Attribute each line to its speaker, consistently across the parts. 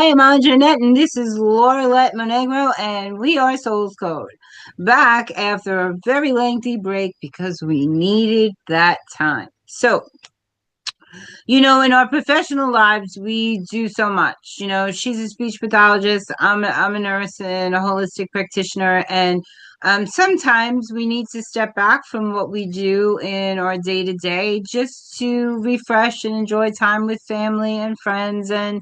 Speaker 1: am Andra Annette, and this is Lorilet Monegro, and we are Soul's Code. Back after a very lengthy break because we needed that time. In our professional lives, we do so much. She's a speech pathologist, I'm a nurse and a holistic practitioner, and sometimes we need to step back from what we do in our day to day just to refresh and enjoy time with family and friends and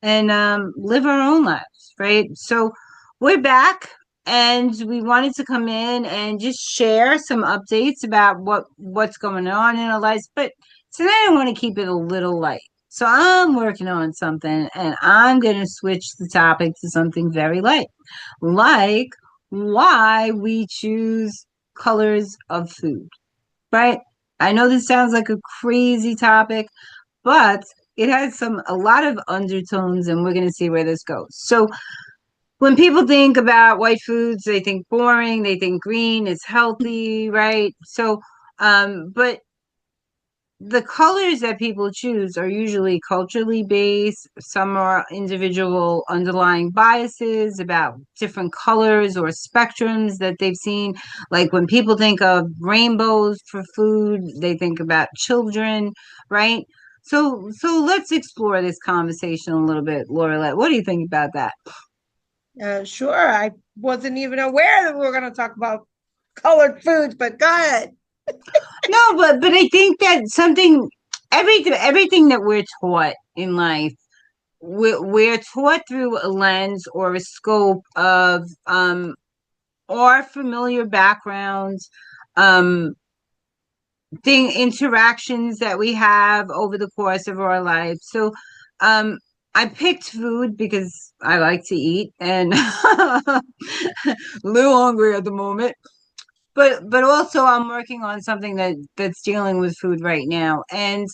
Speaker 1: live our own lives, right? So we're back and we wanted to come in and just share some updates about what's going on in our lives. But tonight I want to keep it a little light. So I'm working on something and I'm going to switch the topic to something very light, like why we choose colors of food, right? I know this sounds like a crazy topic, but it has a lot of undertones, and we're going to see where this goes. So, when people think about white foods, they think boring, they think green is healthy, right? But the colors that people choose are usually culturally based. Some are individual underlying biases about different colors or spectrums that they've seen. Like when people think of rainbows for food, they think about children, right? So let's explore this conversation a little bit, Lorelette. What do you think about that?
Speaker 2: Sure. I wasn't even aware that we were going to talk about colored foods, but go ahead.
Speaker 1: No, but I think that everything that we're taught in life, we're taught through a lens or a scope of our familiar backgrounds, um thing interactions that we have over the course of our life. So I picked food because I like to eat and a little hungry at the moment. But also I'm working on something that's dealing with food right now. And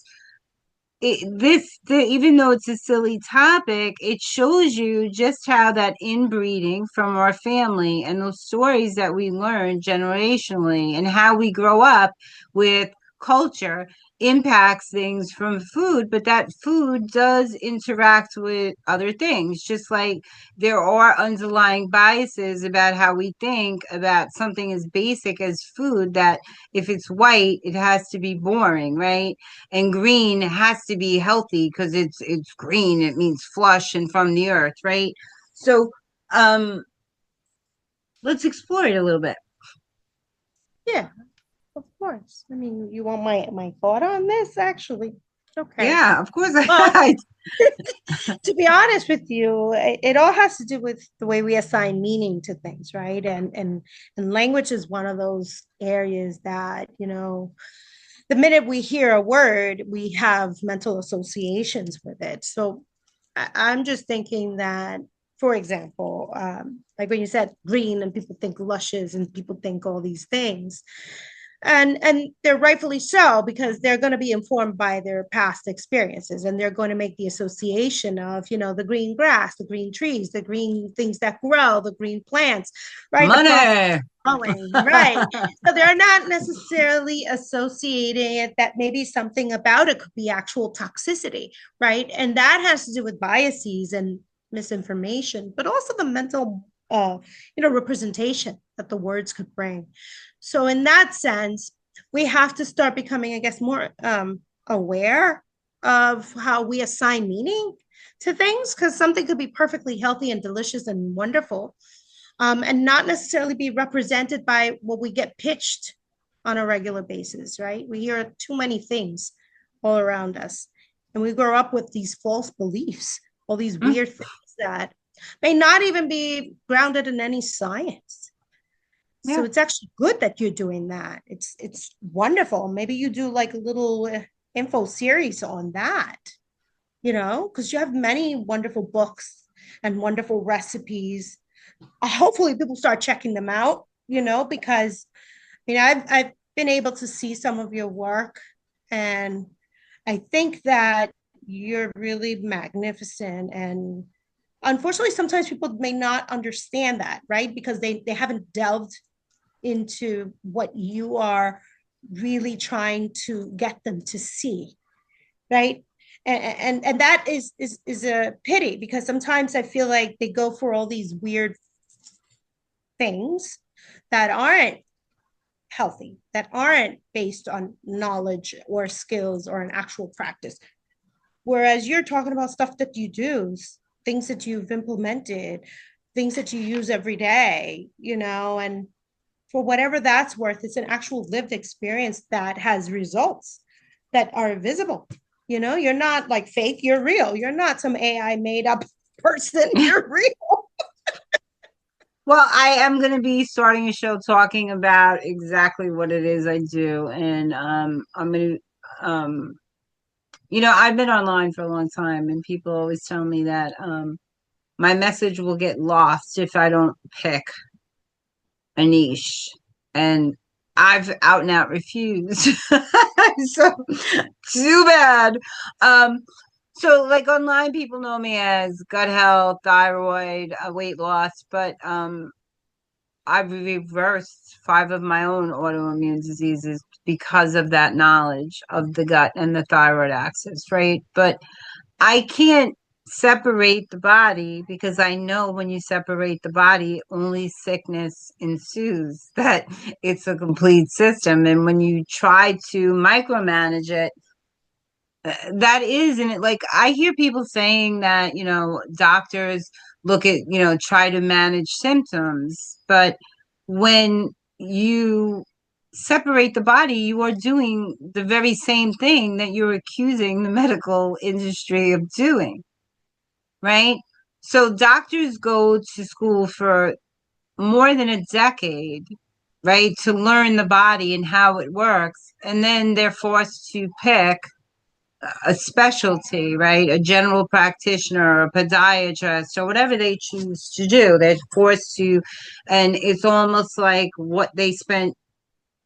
Speaker 1: even though it's a silly topic, it shows you just how that inbreeding from our family and those stories that we learn generationally and how we grow up with culture impacts things from food, but that food does interact with other things, just like there are underlying biases about how we think about something as basic as food, that if it's white, it has to be boring, right? And green has to be healthy because it's green, it means flush and from the earth, right? So um let's explore it a little bit.
Speaker 2: Yeah, of course. I mean, you want my thought on this, actually? Okay.
Speaker 1: Yeah, of course.
Speaker 2: Well, to be honest with you, it all has to do with the way we assign meaning to things, right? And language is one of those areas that, the minute we hear a word, we have mental associations with it. So I'm just thinking that, for example, like when you said green and people think luscious and people think all these things, and they're rightfully so because they're going to be informed by their past experiences, and they're going to make the association of the green grass, the green trees, the green things that grow, the green plants, right, the process
Speaker 1: Money.
Speaker 2: of growing, right. So they're not necessarily associating it that maybe something about it could be actual toxicity, right, and that has to do with biases and misinformation, but also the mental representation that the words could bring. So in that sense, we have to start becoming, I guess, more aware of how we assign meaning to things, because something could be perfectly healthy and delicious and wonderful, and not necessarily be represented by what we get pitched on a regular basis, right? We hear too many things all around us, and we grow up with these false beliefs, all these weird things that may not even be grounded in any science. So
Speaker 1: Yeah.
Speaker 2: it's actually good that you're doing that. It's wonderful. Maybe you do like a little info series on that, because you have many wonderful books and wonderful recipes. Hopefully people start checking them out, because I've been able to see some of your work, and I think that you're really magnificent. And unfortunately, sometimes people may not understand that, right? Because they haven't delved into what you are really trying to get them to see, right? And that is a pity, because sometimes I feel like they go for all these weird things that aren't healthy, that aren't based on knowledge or skills or an actual practice. Whereas you're talking about stuff that you do, things that you've implemented, things that you use every day, and for whatever that's worth, it's an actual lived experience that has results that are visible. You're not like fake, you're real. You're not some AI made up person, you're real.
Speaker 1: Well, I am going to be starting a show talking about exactly what it is I do. And I'm going to, I've been online for a long time, and people always tell me that my message will get lost if I don't pick a niche. And I've out and out refused. So too bad. Um, so like online, people know me as gut health, thyroid, weight loss, but I've reversed 5 of my own autoimmune diseases because of that knowledge of the gut and the thyroid axis, right? But I can't separate the body, because I know when you separate the body, only sickness ensues, that it's a complete system. And when you try to micromanage it, that is, and it, like, I hear people saying that, doctors look at, try to manage symptoms, but when you separate the body, you are doing the very same thing that you're accusing the medical industry of doing, right? So doctors go to school for more than a decade, right, to learn the body and how it works, and then they're forced to pick a specialty, right? A general practitioner, a podiatrist, or whatever they choose to do. They're forced to, and it's almost like what they spent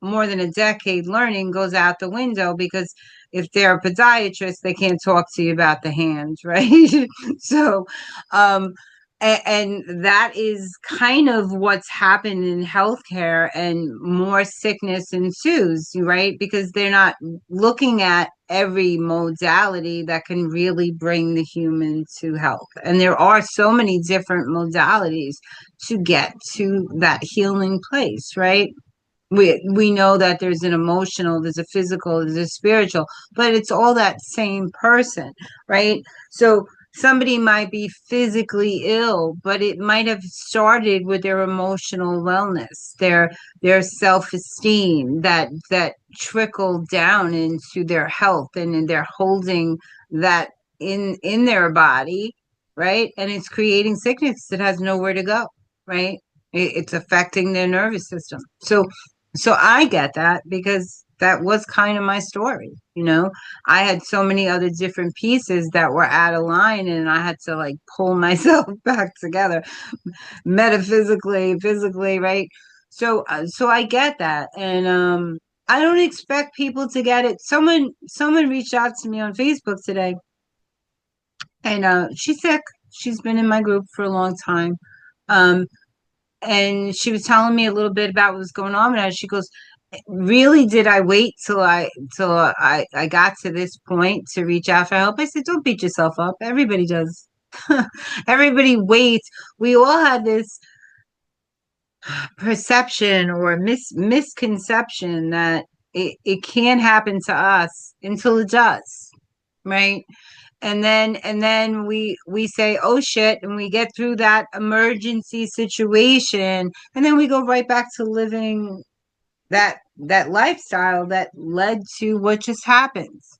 Speaker 1: more than a decade learning goes out the window, because if they're a podiatrist, they can't talk to you about the hands, right? So, um, and that is kind of what's happened in healthcare, and more sickness ensues, right? Because they're not looking at every modality that can really bring the human to health. And there are so many different modalities to get to that healing place, right? We know that there's an emotional, there's a physical, there's a spiritual, but it's all that same person, right? So somebody might be physically ill, but it might have started with their emotional wellness, their self-esteem, that trickled down into their health, and they're holding that in their body, right? And it's creating sickness that has nowhere to go, right? It's affecting their nervous system. So I get that, because that was kind of my story, I had so many other different pieces that were out of line, and I had to like pull myself back together, metaphysically, physically, right? So I get that. And I don't expect people to get it. Someone reached out to me on Facebook today, and she's sick. She's been in my group for a long time. Um, and she was telling me a little bit about what was going on with her. She goes, "Really, did I wait till I got to this point to reach out for help?" I said, "Don't beat yourself up. Everybody does. Everybody waits. We all have this perception or misconception that it can happen to us until it does, right? And then we say, oh shit, and we get through that emergency situation, and then we go right back to living that lifestyle that led to what just happens,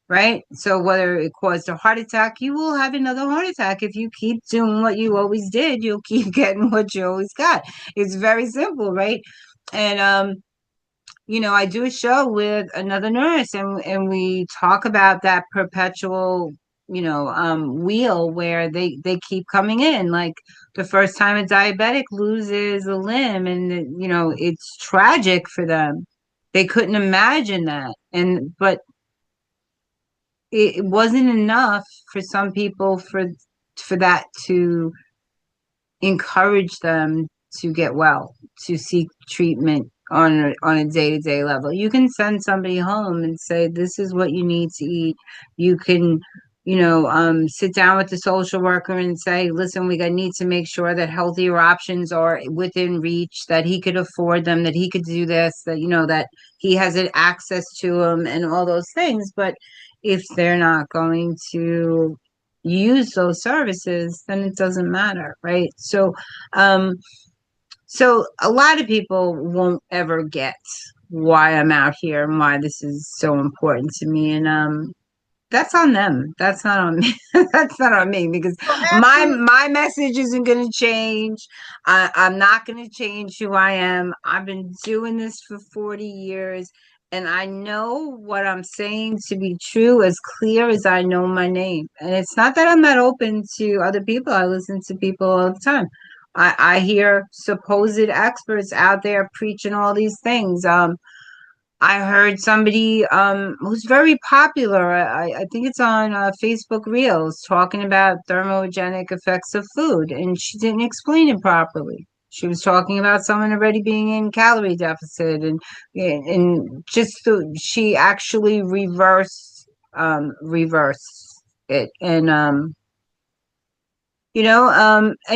Speaker 1: right? So whether it caused a heart attack, you will have another heart attack. If you keep doing what you always did, you'll keep getting what you always got. It's very simple, right? And I do a show with another nurse, and we talk about that perpetual, wheel where they keep coming in. Like the first time a diabetic loses a limb, and it's tragic for them. They couldn't imagine that. But it wasn't enough for some people for that to encourage them to get well, to seek treatment, on a day-to-day level. You can send somebody home and say, this is what you need to eat. You can, sit down with the social worker and say, listen, need to make sure that healthier options are within reach, that he could afford them, that he could do this, that, that he has access to them and all those things. But if they're not going to use those services, then it doesn't matter, right? So a lot of people won't ever get why I'm out here and why this is so important to me. And that's on them. That's not on me. That's not on me, because
Speaker 2: Oh,
Speaker 1: my
Speaker 2: absolutely.
Speaker 1: my message isn't going to change. I'm not going to change who I am. I've been doing this for 40 years, and I know what I'm saying to be true as clear as I know my name. And it's not that I'm not open to other people. I listen to people all the time. I hear supposed experts out there preaching all these things. I heard somebody who's very popular. I think it's on Facebook Reels, talking about thermogenic effects of food, and she didn't explain it properly. She was talking about someone already being in calorie deficit, and she actually reversed it, and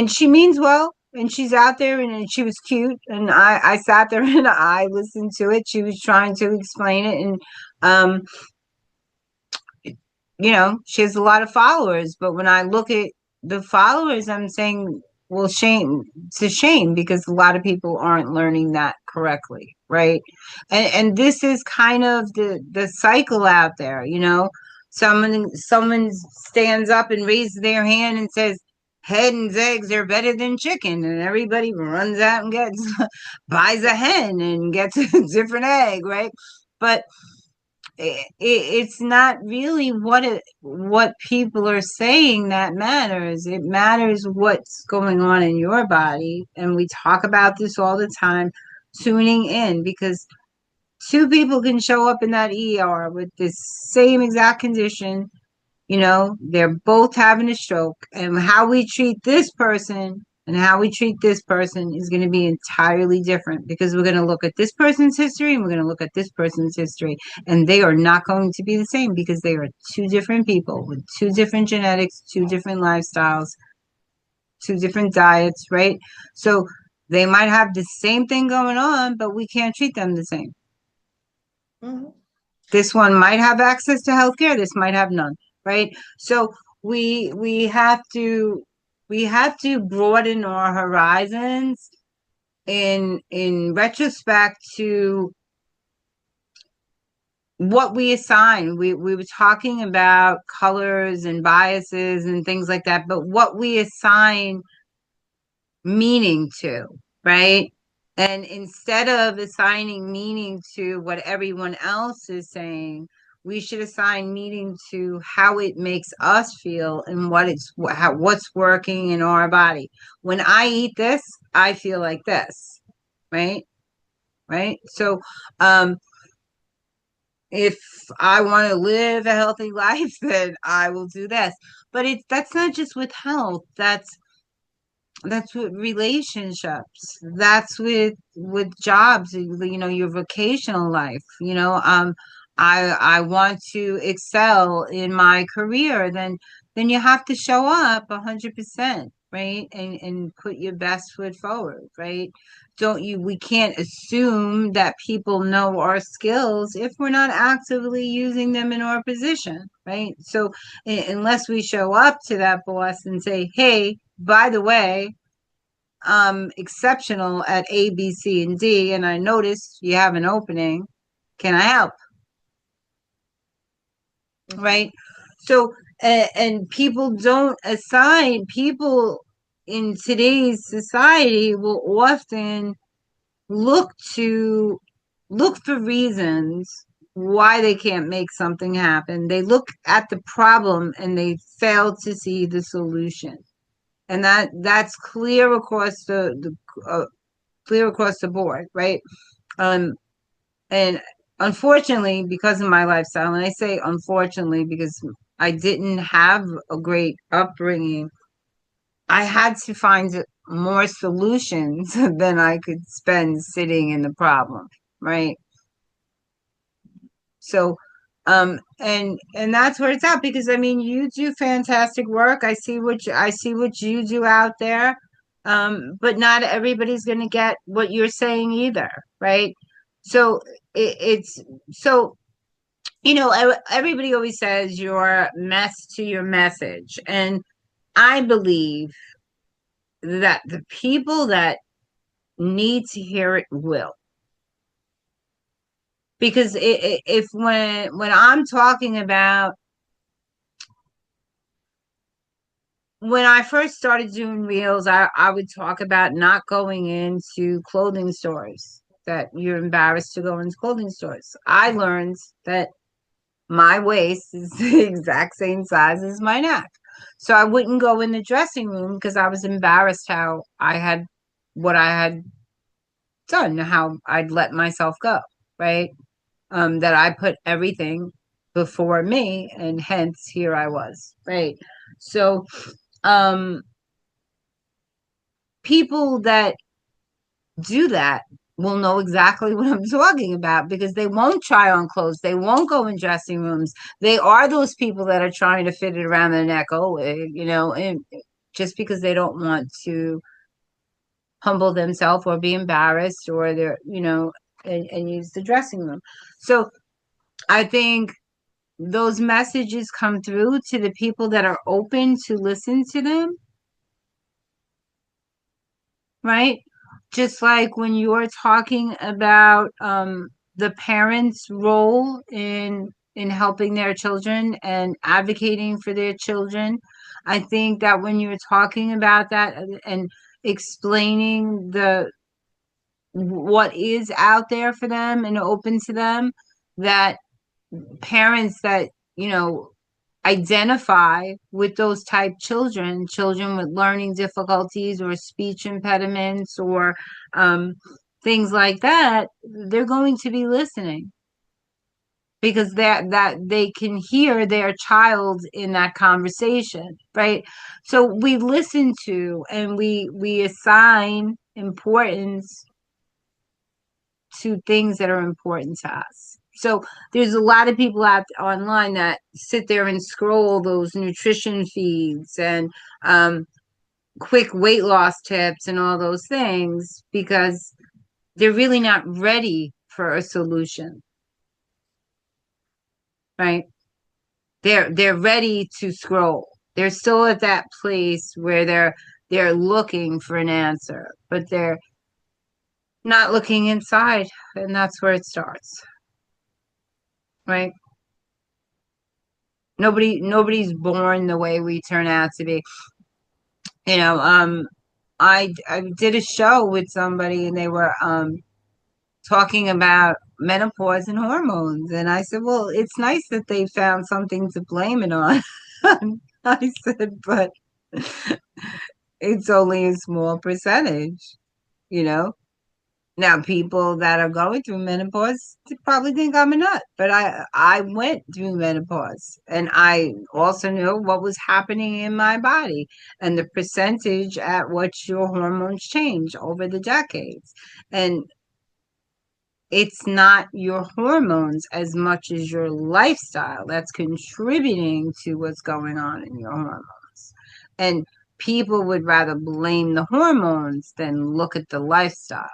Speaker 1: she means well, and she's out there, and she was cute, and I sat there and I listened to it. She was trying to explain it, and um she has a lot of followers, but when I look at the followers, I'm saying, well, shame. It's a shame, because a lot of people aren't learning that correctly, right? And this is kind of the cycle out there. Someone stands up and raises their hand and says, hen's eggs are better than chicken, and everybody runs out and gets buys a hen and gets a different egg, right? But it's not really what people are saying that matters. It matters what's going on in your body, and we talk about this all the time. Tuning in, because two people can show up in that ER with this same exact condition. They're both having a stroke, and how we treat this person and how we treat this person is going to be entirely different, because we're going to look at this person's history and we're going to look at this person's history, and they are not going to be the same, because they are two different people with two different genetics, two different lifestyles, two different diets, right? So they might have the same thing going on, but we can't treat them the same.
Speaker 2: Mhm.
Speaker 1: This one might have access to healthcare, this might have none, right? So we have to broaden our horizons in retrospect to what we assign. We were talking about colors and biases and things like that, but what we assign meaning to, right? And instead of assigning meaning to what everyone else is saying, we should assign meaning to how it makes us feel and what's working in our body. When I eat this, I feel like this, right? Right. So, if I want to live a healthy life, then I will do this. But that's not just with health. That's with relationships. That's with jobs, your vocational life. I want to excel in my career, then you have to show up 100%, right? And put your best foot forward, right? Don't you We can't assume that people know our skills if we're not actively using them in our position, right? So unless we show up to that boss and say, hey, by the way, exceptional at A, B, C, and D, and I noticed you have an opening. Can I help?
Speaker 2: Mhm.
Speaker 1: Right? So, and people don't assign, people in today's society will often look to look for reasons why they can't make something happen. They look at the problem and they fail to see the solution. And that's clear across the board, right? Um, and unfortunately, because of my lifestyle, and I say unfortunately because I didn't have a great upbringing, I had to find more solutions than I could spend sitting in the problem, right? So, and that's where it's at because I mean, you do fantastic work. I see what you do out there. But not everybody's going to get what you're saying either, right? So it's so everybody always says your mess to your message, and I believe that the people that need to hear it will. Because if when I'm talking about when I first started doing reels, I would talk about not going into clothing stores, that you're embarrassed to go into clothing stores. I learned that my waist is the exact same size as my neck. So I wouldn't go in the dressing room because I was embarrassed how I had what I had done, how I'd let myself go, right? That I put everything before me, and hence here I was, right? So, um, people that do that will know exactly what I'm talking about because they won't try on clothes. They won't go in dressing rooms. They are those people that are trying to fit it around their neck. Oh, and just because they don't want to humble themselves or be embarrassed or and use the dressing room. So I think those messages come through to the people that are open to listen to them, right? Just like when you're talking about the parents' role in helping their children and advocating for their children, I think that when you're talking about that and explaining the what is out there for them and open to them, that parents that identify with those type children with learning difficulties or speech impediments or um, things like that, they're going to be listening because that they can hear their child in that conversation, right? So we listen to and we assign importance to things that are important to us. So there's a lot of people out online that sit there and scroll those nutrition feeds and um, quick weight loss tips and all those things because they're really not ready for a solution, right? They're ready to scroll. They're still at that place where they're looking for an answer, but they're not looking inside, and that's where it starts, right? Nobody's born the way we turn out to be. You know, I did a show with somebody and they were talking about menopause and hormones, and I said, well, it's nice that they found something to blame it on. I said, but it's only a small percentage, you know. Now, people that are going through menopause probably think I'm a nut, but I went through menopause and I also knew what was happening in my body and the percentage at which your hormones change over the decades. And it's not your hormones as much as your lifestyle that's contributing to what's going on in your hormones. And people would rather blame the hormones than look at the lifestyle,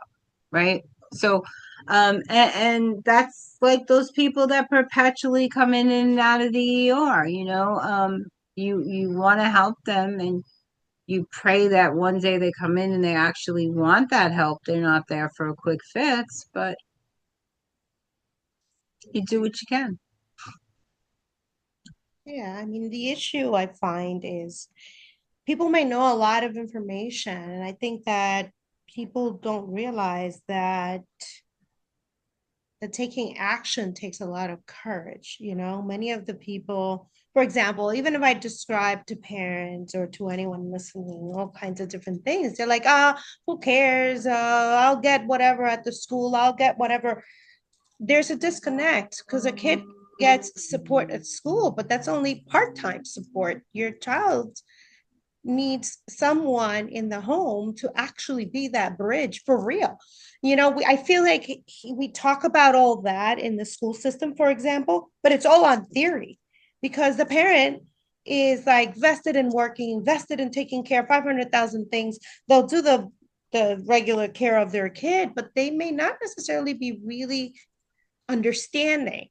Speaker 1: right? So, and that's like those people that perpetually come in and out of the ER, you want to help them and you pray that one day they come in and they actually want that help. They're not there for a quick fix, but you do what you can.
Speaker 2: Yeah, I mean, the issue I find is people may know a lot of information, and I think that people don't realize that taking action takes a lot of courage. Many of the people, for example, even if I describe to parents or to anyone listening all kinds of different things, they're like, who cares? I'll get whatever at the school, I'll get whatever. There's a disconnect because a kid gets support at school, but that's only part-time support. Your child needs someone in the home to actually be that bridge for real. I feel like we talk about all that in the school system, for example, but it's all on theory because the parent is like vested in working, vested in taking care of 500,000 things. They'll do the regular care of their kid, but they may not necessarily be really understanding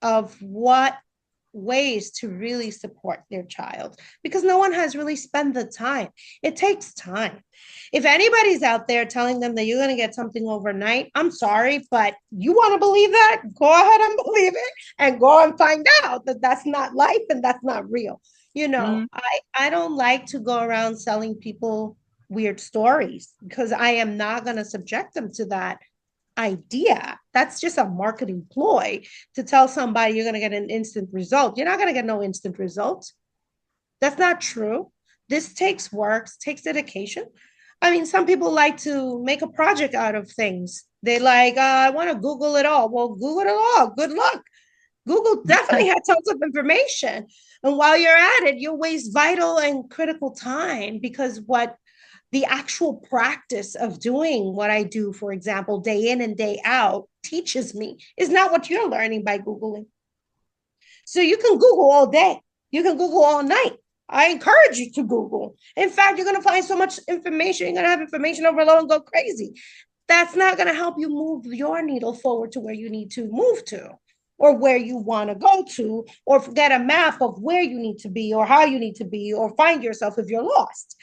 Speaker 2: of what ways to really support their child because no one has really spent the time. It takes time. If anybody's out there telling them that you're going to get something overnight, I'm sorry, but you want to believe that? Go ahead and believe it and go and find out that that's not life and that's not real.
Speaker 1: Mm-hmm.
Speaker 2: I don't like to go around selling people weird stories because I am not going to subject them to that idea. That's just a marketing ploy to tell somebody you're going to get an instant result. You're not going to get no instant result. That's not true. This takes work, takes dedication. I mean, some people like to make a project out of things. They like, I want to Google it all. Well, Google it all. Good luck. Google definitely had tons of information. And while you're at it, you'll waste vital and critical time because what the actual practice of doing what I do, for example, day in and day out, teaches me is not what you're learning by Googling. So you can Google all day, you can Google all night. I encourage you to Google. In fact, you're going to find so much information, you're going to have information overload and go crazy. That's not going to help you move your needle forward to where you need to move to or where you want to go to, or get a map of where you need to be or how you need to be, or find yourself if you're lost.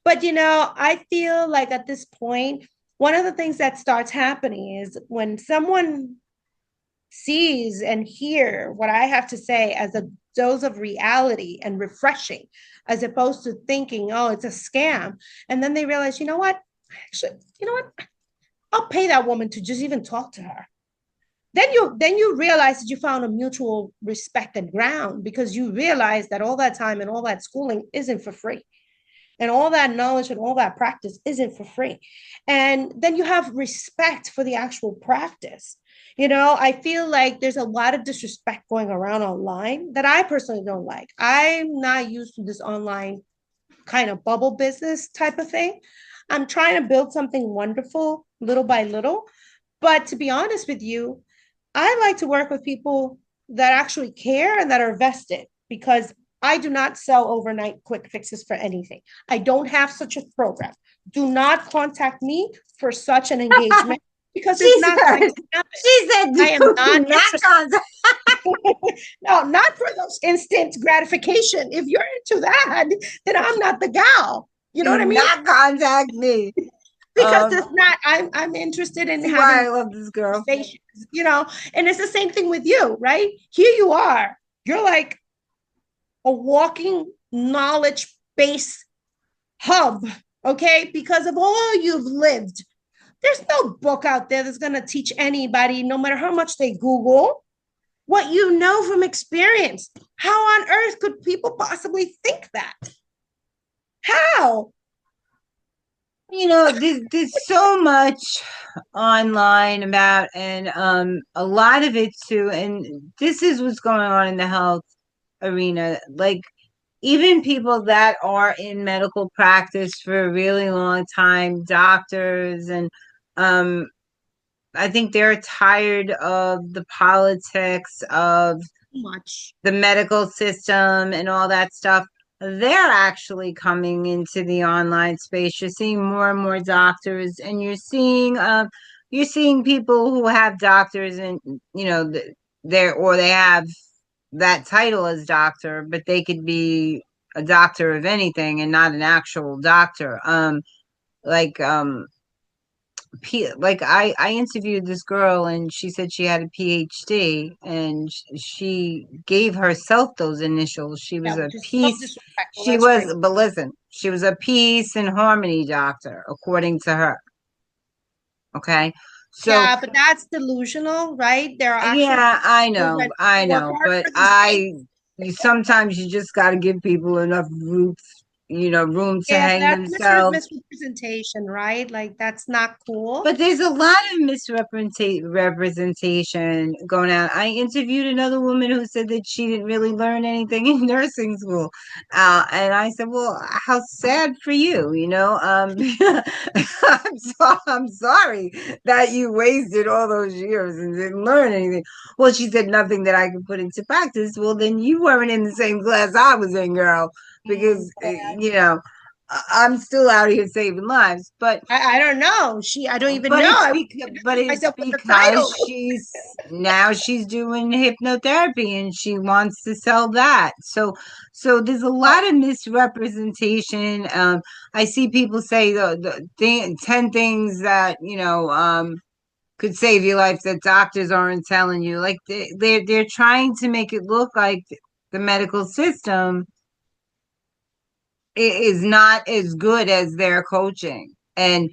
Speaker 2: But I feel like at this point, one of the things that starts happening is when someone sees and hear what I have to say as a dose of reality and refreshing, as opposed to thinking, oh, it's a scam. And then they realize, actually, I'll pay that woman to just even talk to her. Then you realize that you found a mutual respect and ground because you realize that all that time and all that schooling isn't for free. And all that knowledge and all that practice isn't for free. And then you have respect for the actual practice. I feel like there's a lot of disrespect going around online that I personally don't like. I'm not used to this online kind of bubble business type of thing. I'm trying to build something wonderful little by little. But to be honest with you, I like to work with people that actually care and that are vested because I do not sell overnight quick fixes for anything. I don't have such a program. Do not contact me for such an engagement because it's not going to happen.
Speaker 1: She said,
Speaker 2: I am not
Speaker 1: interested.
Speaker 2: No, not for those instant gratification. If you're into that, then I'm not the gal. You know what I mean?
Speaker 1: Not contact me.
Speaker 2: Because it's not, I'm interested in having
Speaker 1: why I love this girl.
Speaker 2: And it's the same thing with you, right? Here you are. You're like a walking knowledge base hub, okay? Because of all you've lived. There's no book out there that's going to teach anybody, no matter how much they Google, what you know from experience. How on earth could people possibly think that? How?
Speaker 1: There's so much online about, and a lot of it too, and this is what's going on in the health arena. Like, even people that are in medical practice for a really long time, doctors, and I think they're tired of the politics of
Speaker 2: Much.
Speaker 1: the medical system and all that stuff. They're actually coming into the online space. You're seeing more and more doctors, and you're seeing people who have doctors, and they have that title as doctor, but they could be a doctor of anything and not an actual doctor. Like I interviewed this girl, and she said she had a PhD, and she gave herself those initials. She was a peace. She was, but listen, she was a peace and harmony doctor, according to her. Okay. So
Speaker 2: yeah, but that's delusional, right? There are
Speaker 1: I know, but sometimes you just got to give people enough roots room to
Speaker 2: Yeah,
Speaker 1: hang
Speaker 2: that's
Speaker 1: themselves.
Speaker 2: misrepresentation, right? Like that's not cool.
Speaker 1: But there's a lot of misrepresentation going on. I interviewed another woman who said that she didn't really learn anything in nursing school. And I said, well, how sad for you, I'm sorry that you wasted all those years and didn't learn anything. Well, she said nothing that I could put into practice. Well, then you weren't in the same class I was in, girl,
Speaker 2: Mm,
Speaker 1: because, I'm still out here saving lives.
Speaker 2: I don't know. I don't even
Speaker 1: But
Speaker 2: know.
Speaker 1: it's
Speaker 2: I would
Speaker 1: because but
Speaker 2: introduce
Speaker 1: it's
Speaker 2: myself with the
Speaker 1: because
Speaker 2: title.
Speaker 1: she's doing hypnotherapy and she wants to sell that. So there's a lot of misrepresentation. I see people say the 10 things that could save your life that doctors aren't telling you. Like they're trying to make it look like the medical system is not as good as their coaching. And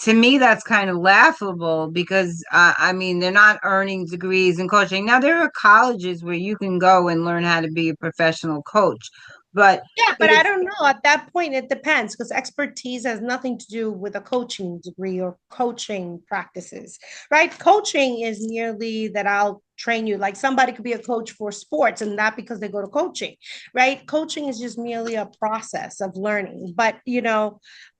Speaker 1: to me, that's kind of laughable because, I mean, they're not earning degrees in coaching. Now, there are colleges where you can go and learn how to be a professional coach, but
Speaker 2: Yeah, but I
Speaker 1: it's
Speaker 2: don't know. At that point, it depends because expertise has nothing to do with a coaching degree or coaching practices, right? Coaching is merely that I'll train you. Like somebody could be a coach for sports and not because they go to coaching, right? Coaching is just merely a process of learning. But,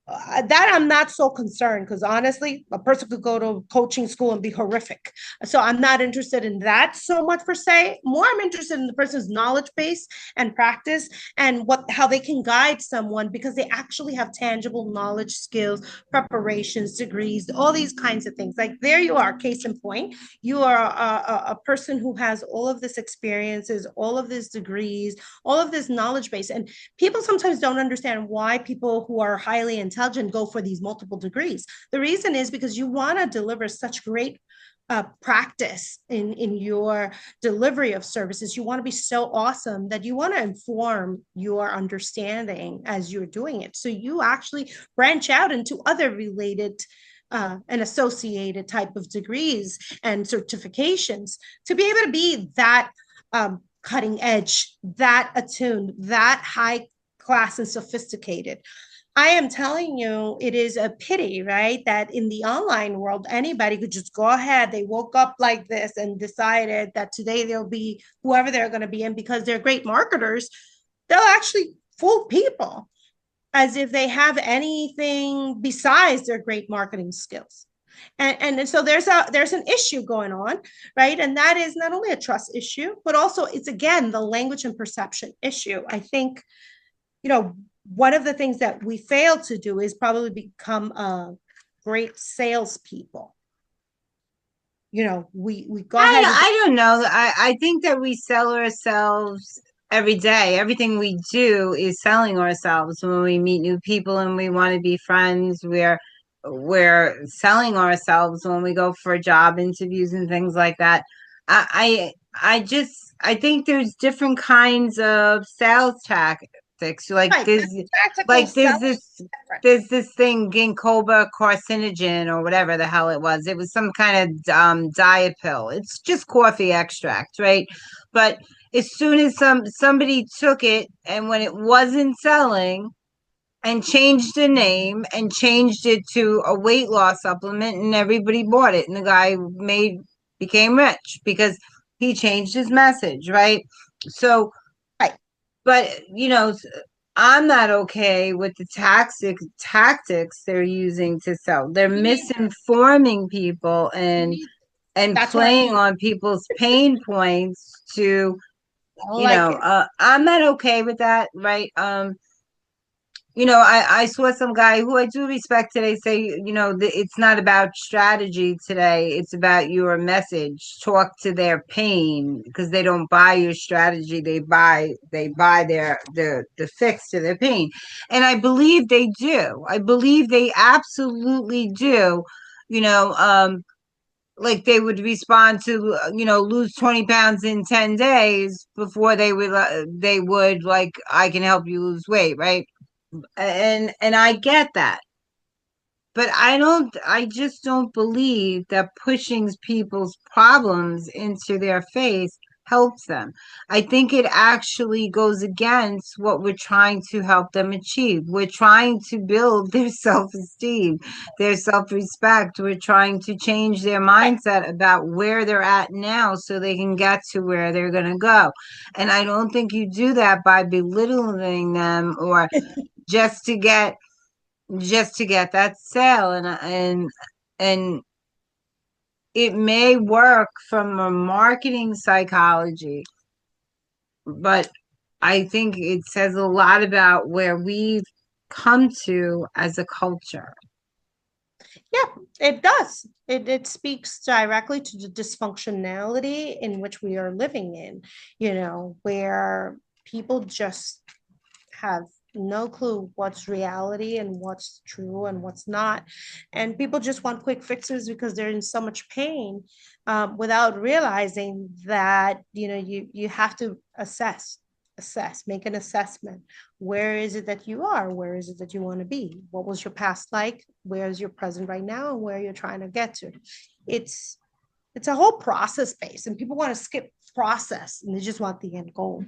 Speaker 2: that I'm not so concerned because honestly, a person could go to coaching school and be horrific. So I'm not interested in that so much per se. More, I'm interested in the person's knowledge base and practice and how they can guide someone because they actually have tangible knowledge, skills, preparations, degrees, all these kinds of things. Like there you are, case in point. You are a person who has all of this experiences, all of these degrees, all of this knowledge base. And people sometimes don't understand why people who are highly intelligent go for these multiple degrees. The reason is because you want to deliver such great practice in your delivery of services. You want to be so awesome that you want to inform your understanding as you're doing it. So you actually branch out into other related and associated type of degrees and certifications to be able to be that cutting edge, that attuned, that high class and sophisticated. I am telling you, it is a pity, right? That in the online world, anybody could just go ahead. They woke up like this and decided that today they'll be whoever they're going to be. And because they're great marketers, they'll actually fool people as if they have anything besides their great marketing skills. And so there's an issue going on, right? And that is not only a trust issue, but also it's again the language and perception issue. I think, you know, one of the things that we fail to do is probably become great salespeople. We go ahead with
Speaker 1: I don't know. I think that we sell ourselves every day. Everything we do is selling ourselves. When we meet new people and we want to be friends, we're selling ourselves when we go for job interviews and things like that. I think there's different kinds of sales tactics.
Speaker 2: right. Tactical
Speaker 1: Like
Speaker 2: selling.
Speaker 1: there's this thing, ginkgo carcinogen or whatever the hell it was. It was some kind of diet pill. It's just coffee extract, right? But as soon as somebody took it and when it wasn't selling and changed the name and changed it to a weight loss supplement and everybody bought it and the guy became rich because he changed his message, right? So
Speaker 2: Right.
Speaker 1: but I'm not okay with the tactics they're using to sell. They're misinforming people and
Speaker 2: That's what
Speaker 1: playing on people's pain points to,
Speaker 2: I don't like it.
Speaker 1: I'm not okay with that, right? I saw some guy who I do respect today say, it's not about strategy today. It's about your message. Talk to their pain because they don't buy your strategy. They buy the fix to their pain. And I believe they do. I believe they absolutely do. You know, like they would respond to, lose 20 pounds in 10 days before they would like, I can help you lose weight, right? And I get that. But I just don't believe that pushing people's problems into their face helps them. I think it actually goes against what we're trying to help them achieve. We're trying to build their self-esteem, their self-respect. We're trying to change their mindset about where they're at now so they can get to where they're going to go. And I don't think you do that by belittling them or just to get that sale. And it may work from a marketing psychology, but I think it says a lot about where we've come to as a culture.
Speaker 2: Yeah, it does. It speaks directly to the dysfunctionality in which we are living in, where people just have no clue what's reality and what's true and what's not. And people just want quick fixes because they're in so much pain, without realizing that, you have to make an assessment. Where is it that you are? Where is it that you want to be? What was your past like? Where is your present right now? And where you're trying to get to? It's it's a whole process base, and people want to skip process and they just want the end goal.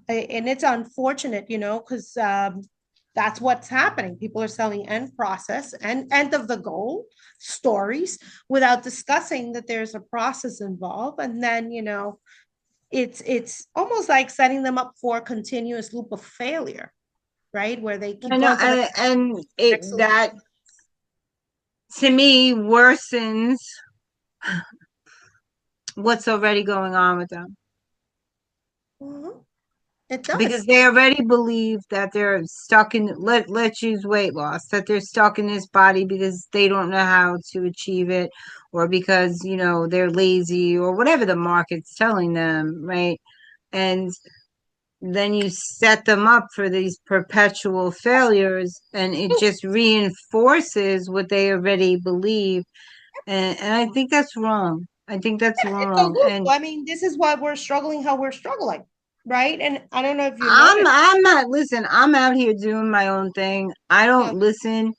Speaker 2: And it's unfortunate, because that's what's happening. People are selling end process and end of the goal stories without discussing that there's a process involved. And then, it's almost like setting them up for a continuous loop of failure, right? Where they keep
Speaker 1: I know,
Speaker 2: going to the
Speaker 1: and it
Speaker 2: next
Speaker 1: that
Speaker 2: solution.
Speaker 1: to me worsens what's already going on with them
Speaker 2: Mhm. It
Speaker 1: because
Speaker 2: does.
Speaker 1: they already believe that they're stuck in let's use weight loss, that they're stuck in this body because they don't know how to achieve it, or because they're lazy or whatever the market's telling them, right? And then you set them up for these perpetual failures, and it just reinforces what they already believe. And I think that's wrong. I think that's
Speaker 2: It's a
Speaker 1: wrong.
Speaker 2: loop.
Speaker 1: And
Speaker 2: I mean, this is why we're struggling how we're struggling, right? And I don't know if you
Speaker 1: I'm
Speaker 2: noticed.
Speaker 1: I'm not listen, I'm out here doing my own thing. I
Speaker 2: Yeah.
Speaker 1: don't listen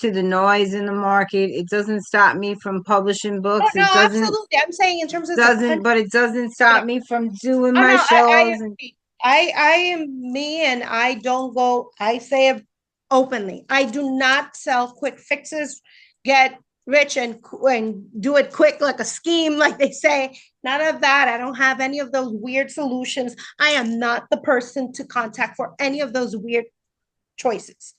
Speaker 1: to the noise in the market. It doesn't stop me from publishing
Speaker 2: Oh
Speaker 1: books.
Speaker 2: no,
Speaker 1: It doesn't
Speaker 2: absolutely. I'm saying in terms of the
Speaker 1: doesn't
Speaker 2: country.
Speaker 1: but it doesn't
Speaker 2: You know,
Speaker 1: stop me from doing
Speaker 2: oh no,
Speaker 1: my
Speaker 2: I
Speaker 1: shows. And
Speaker 2: agree. I am me, and I don't go. I say it openly. I do not sell quick fixes. Get rich and do it quick like a scheme, like they say. None of that. I don't have any of those weird solutions. I am not the person to contact for any of those weird choices,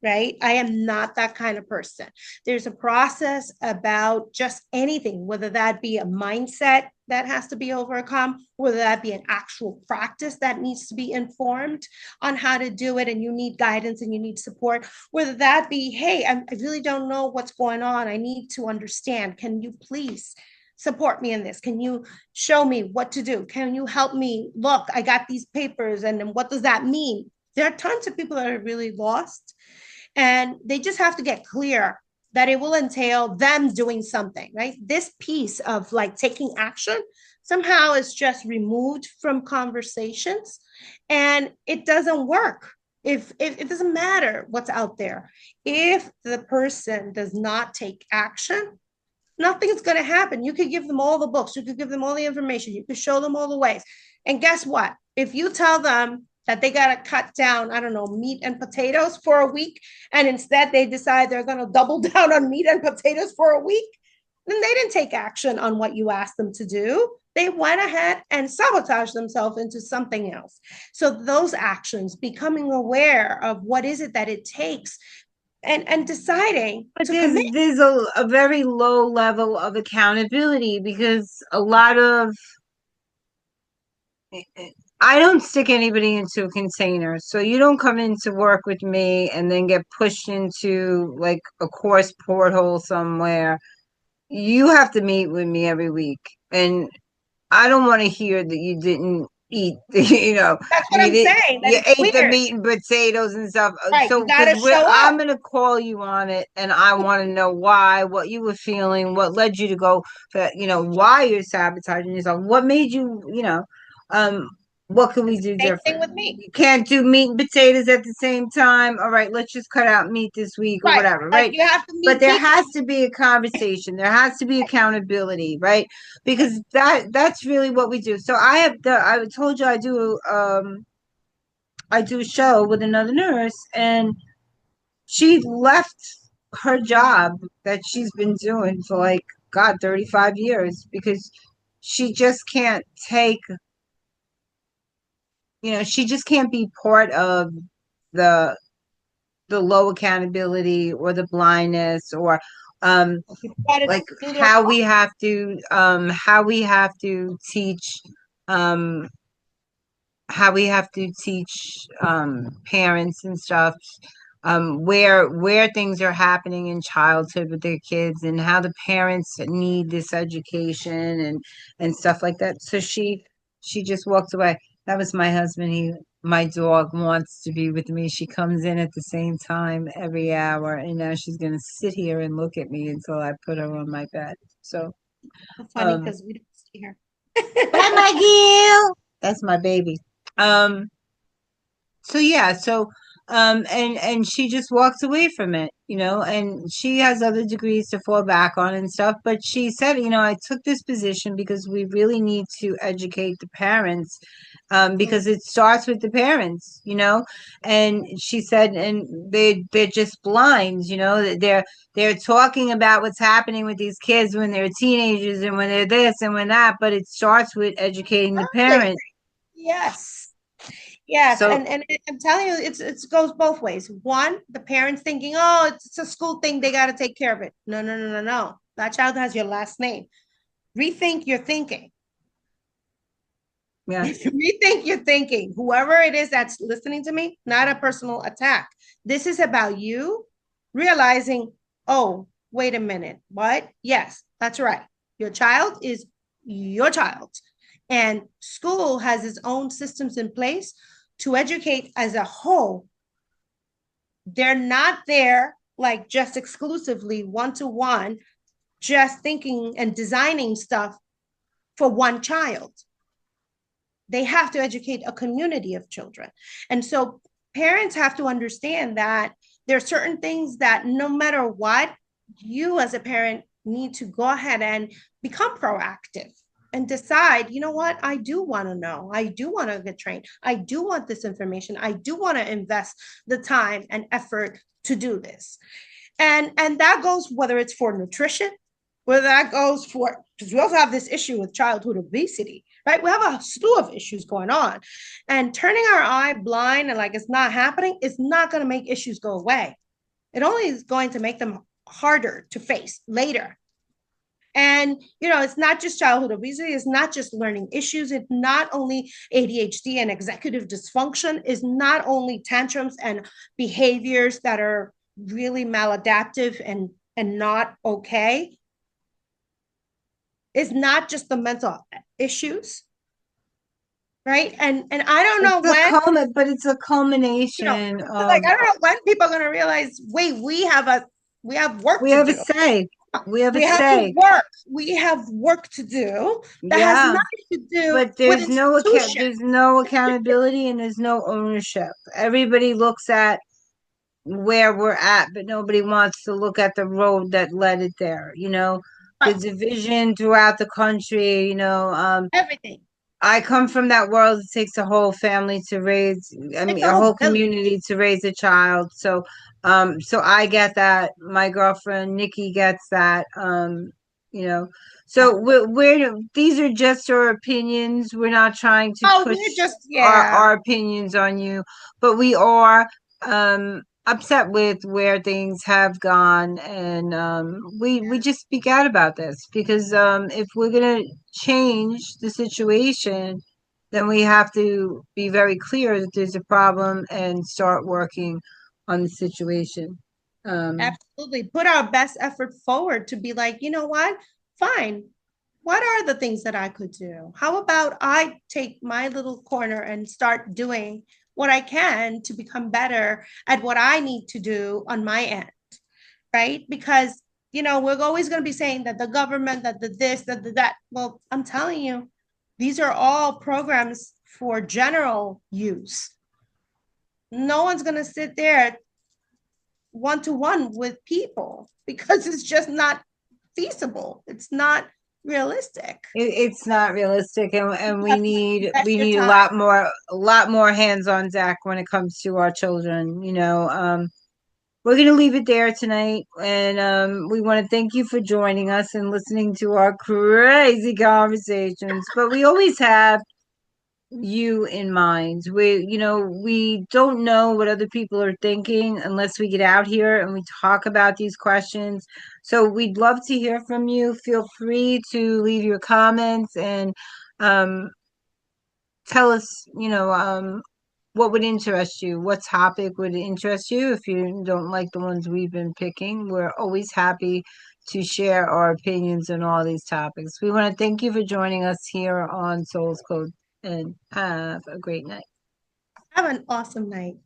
Speaker 2: right? I am not that kind of person. There's a process about just anything, whether that be a mindset that has to be overcome, whether that be an actual practice that needs to be informed on how to do it, and you need guidance and you need support, whether that be, hey, I really don't know what's going on. I need to understand. Can you please support me in this? Can you show me what to do? Can you help me? Look, I got these papers, and then what does that mean? There are tons of people that are really lost, and they just have to get clear that it will entail them doing something, right? This piece of like taking action somehow is just removed from conversations, and it doesn't work. If it doesn't matter what's out there, if the person does not take action, nothing's going to happen. You could give them all the books, you could give them all the information, you could show them all the ways. And guess what? If you tell them that they got to cut down, I don't know, meat and potatoes for a week, and instead they decide they're going to double down on meat and potatoes for a week, then they didn't take action on what you asked them to do. They went ahead and sabotaged themselves into something else. So those actions, becoming aware of what is it that it takes, and deciding
Speaker 1: but
Speaker 2: to
Speaker 1: there's
Speaker 2: commit.
Speaker 1: there's a very low level of accountability because a lot of I don't stick anybody into a container. So you don't come into work with me and then get pushed into like a course porthole somewhere. You have to meet with me every week. And I don't want to hear that you didn't eat,
Speaker 2: That's what
Speaker 1: you
Speaker 2: I'm
Speaker 1: did
Speaker 2: saying, that
Speaker 1: you
Speaker 2: it's
Speaker 1: ate the
Speaker 2: weird.
Speaker 1: meat and potatoes and stuff.
Speaker 2: Right.
Speaker 1: So
Speaker 2: You got to
Speaker 1: because
Speaker 2: show
Speaker 1: I'm
Speaker 2: up.
Speaker 1: gonna call you on it, and I want to know why, what you were feeling, what led you to go for, why you're sabotaging yourself, what made you, um what can we
Speaker 2: It's
Speaker 1: do
Speaker 2: the same thing
Speaker 1: different?
Speaker 2: with me.
Speaker 1: You can't do meat and potatoes at the same time. All right, let's just cut out meat this week or
Speaker 2: Right.
Speaker 1: whatever,
Speaker 2: Like
Speaker 1: right?
Speaker 2: you have to
Speaker 1: But
Speaker 2: meet
Speaker 1: there
Speaker 2: me.
Speaker 1: has to be a conversation. There has to be accountability, right? Because that's really what we do. So I told you I do a show with another nurse, and she left her job that she's been doing for like God 35 years because she just can't take, she just can't be part of the low accountability or the blindness or
Speaker 2: You try to
Speaker 1: like
Speaker 2: do their part.
Speaker 1: how we have to teach um how we have to teach parents and stuff where things are happening in childhood with their kids and how the parents need this education and stuff like that. So she just walked away. That was my husband. My dog wants to be with me. She comes in at the same time every hour, and now she's gonna sit here and look at me until I put her on my bed. So
Speaker 2: So funny
Speaker 1: um
Speaker 2: because we don't see her.
Speaker 1: bye, Maggie. That's my baby. Um, so yeah, so and she just walks away from it, and she has other degrees to fall back on and stuff, but she said, I took this position because we really need to educate the parents, because it starts with the parents, and she said, and they're just blind, they're talking about what's happening with these kids when they're teenagers and when they're this and when that, but it starts with educating the
Speaker 2: Exactly.
Speaker 1: parent.
Speaker 2: Yes. Yes,
Speaker 1: So
Speaker 2: and I'm telling you, it goes both ways. One, the parents thinking, oh, it's a school thing, they got to take care of it. No, no, no, no, no. That child has your last name. Rethink your thinking.
Speaker 1: yeah.
Speaker 2: Rethink your thinking. Whoever it is that's listening to me, not a personal attack. This is about you realizing, oh, wait a minute. What? Yes, that's right. Your child is your child. And school has its own systems in place to educate as a whole. They're not there like just exclusively one to one, just thinking and designing stuff for one child. They have to educate a community of children. And so parents have to understand that there are certain things that no matter what, you as a parent need to go ahead and become proactive and decide, you know what, I do want to know. I do want to get trained. I do want this information. I do want to invest the time and effort to do this. And that goes whether it's for nutrition, whether that goes for, because we also have this issue with childhood obesity, right? We have a slew of issues going on, and turning our eye blind and like it's not happening is not going to make issues go away. It only is going to make them harder to face later. And it's not just childhood obesity, it's not just learning issues, it's not only ADHD and executive dysfunction, it's not only tantrums and behaviors that are really maladaptive and not okay. It's not just the mental issues, right? And I don't know when,
Speaker 1: But it's a culmination
Speaker 2: like
Speaker 1: of
Speaker 2: I don't know when people are going to realize, wait, we have work
Speaker 1: we
Speaker 2: to
Speaker 1: have a
Speaker 2: do.
Speaker 1: say. We have a
Speaker 2: We have to
Speaker 1: say.
Speaker 2: work. We have work to do that has
Speaker 1: Yeah,
Speaker 2: nothing to do
Speaker 1: but
Speaker 2: with institution.
Speaker 1: there's no accountability and there's no ownership. Everybody looks at where we're at, but nobody wants to look at the road that led it there, the
Speaker 2: Right.
Speaker 1: division throughout the country,
Speaker 2: Everything.
Speaker 1: I come from that world. It takes a whole family to raise, I
Speaker 2: It's
Speaker 1: mean,
Speaker 2: a
Speaker 1: a
Speaker 2: whole
Speaker 1: whole
Speaker 2: village.
Speaker 1: community to raise a child. So I get that. My girlfriend Nikki gets that. You know,
Speaker 2: Yeah.
Speaker 1: so these are just our opinions. We're not trying to
Speaker 2: Oh,
Speaker 1: push
Speaker 2: we're just,
Speaker 1: our
Speaker 2: yeah.
Speaker 1: opinions on you, but we are upset with where things have gone, and we just speak out about this because if we're gonna change the situation, then we have to be very clear that there's a problem and start working on the situation. Um,
Speaker 2: Absolutely. Put our best effort forward to be like, you know what? Fine. What are the things that I could do? How about I take my little corner and start doing what I can to become better at what I need to do on my end, right? Because, we're always going to be saying that the government, that the this, that the that. Well, I'm telling you, These are all programs for general use. No one's going to sit there one-to-one with people because it's just not feasible. It's not realistic.
Speaker 1: It's not realistic, and we need
Speaker 2: a
Speaker 1: lot more hands on deck when it comes to our children. We're going to leave it there tonight, and we want to thank you for joining us and listening to our crazy conversations. But we always have you in mind. We don't know what other people are thinking unless we get out here and we talk about these questions. So we'd love to hear from you. Feel free to leave your comments and um, tell us, what would interest you? What topic would interest you? If you don't like the ones we've been picking, we're always happy to share our opinions on all these topics. We want to thank you for joining us here on Soul's Code, and have a great night.
Speaker 2: Have an awesome night.